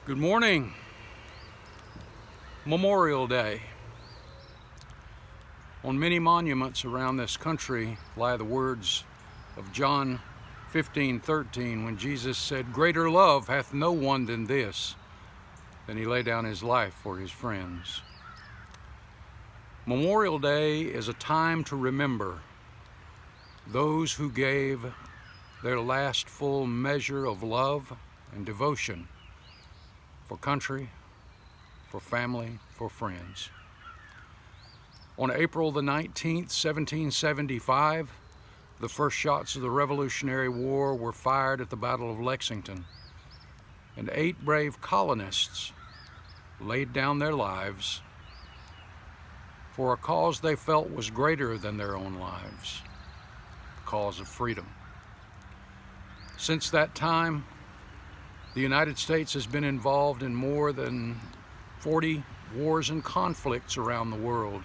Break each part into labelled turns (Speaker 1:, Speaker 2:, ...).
Speaker 1: Good morning. Memorial Day. On many monuments around this country lie the words of John 15:13, when Jesus said, "Greater love hath no one than this, than he lay down his life for his friends." Memorial Day is a time to remember those who gave their last full measure of love and devotion for country, for family, for friends. On April the 19th, 1775, the first shots of the Revolutionary War were fired at the Battle of Lexington, and 8 brave colonists laid down their lives for a cause they felt was greater than their own lives, the cause of freedom. Since that time, the United States has been involved in more than 40 wars and conflicts around the world,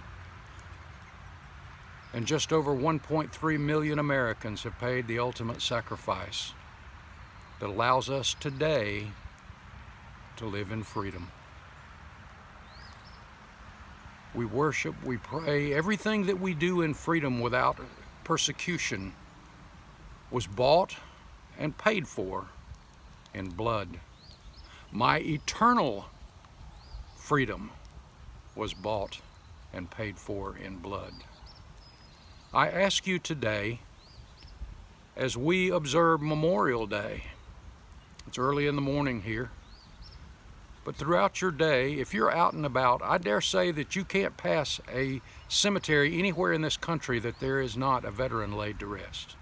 Speaker 1: and just over 1.3 million Americans have paid the ultimate sacrifice that allows us today to live in freedom. We worship, we pray. Everything that we do in freedom without persecution was bought and paid for in blood. My eternal freedom was bought and paid for in blood. I ask you today, as we observe Memorial Day, it's early in the morning here, but throughout your day, if you're out and about, I dare say that you can't pass a cemetery anywhere in this country that there is not a veteran laid to rest.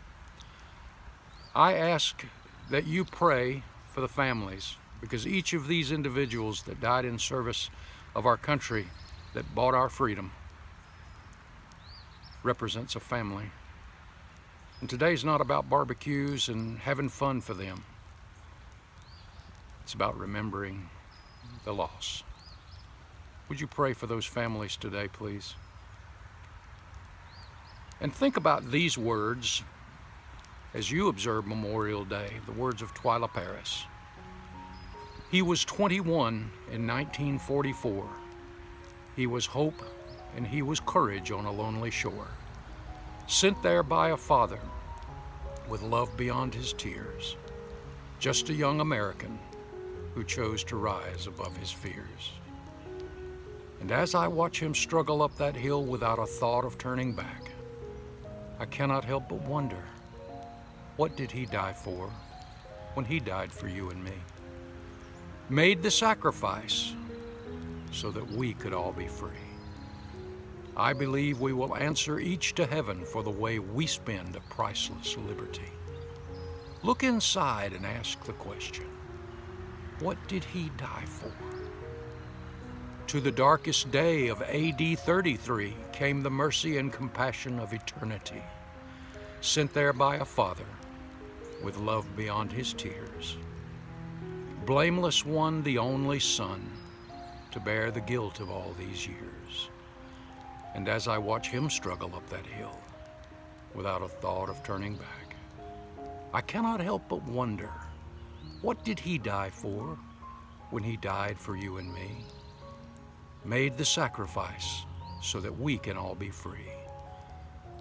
Speaker 1: I ask that you pray for the families, because each of these individuals that died in service of our country, that bought our freedom, represents a family. And today's not about barbecues and having fun for them. It's about remembering the loss. Would you pray for those families today, please? And think about these words as you observe Memorial Day, the words of Twyla Paris. He was 21 in 1944. He was hope and he was courage on a lonely shore, sent there by a father with love beyond his tears, just a young American who chose to rise above his fears. And as I watch him struggle up that hill without a thought of turning back, I cannot help but wonder, what did he die for when he died for you and me? Made the sacrifice so that we could all be free. I believe we will answer each to heaven for the way we spend a priceless liberty. Look inside and ask the question, what did he die for? To the darkest day of AD 33 came the mercy and compassion of eternity, sent there by a father with love beyond his tears. Blameless one, the only son, to bear the guilt of all these years. And as I watch him struggle up that hill without a thought of turning back, I cannot help but wonder, what did he die for when he died for you and me? Made the sacrifice so that we can all be free.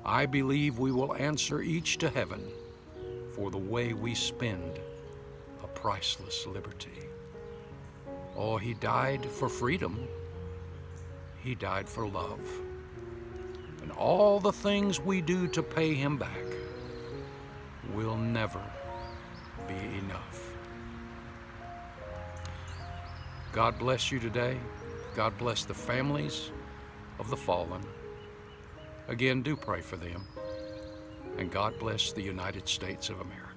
Speaker 1: I believe we will answer each to heaven for the way we spend a priceless liberty. Oh, he died for freedom. He died for love. And all the things we do to pay him back will never be enough. God bless you today. God bless the families of the fallen. Again, do pray for them. And God bless the United States of America.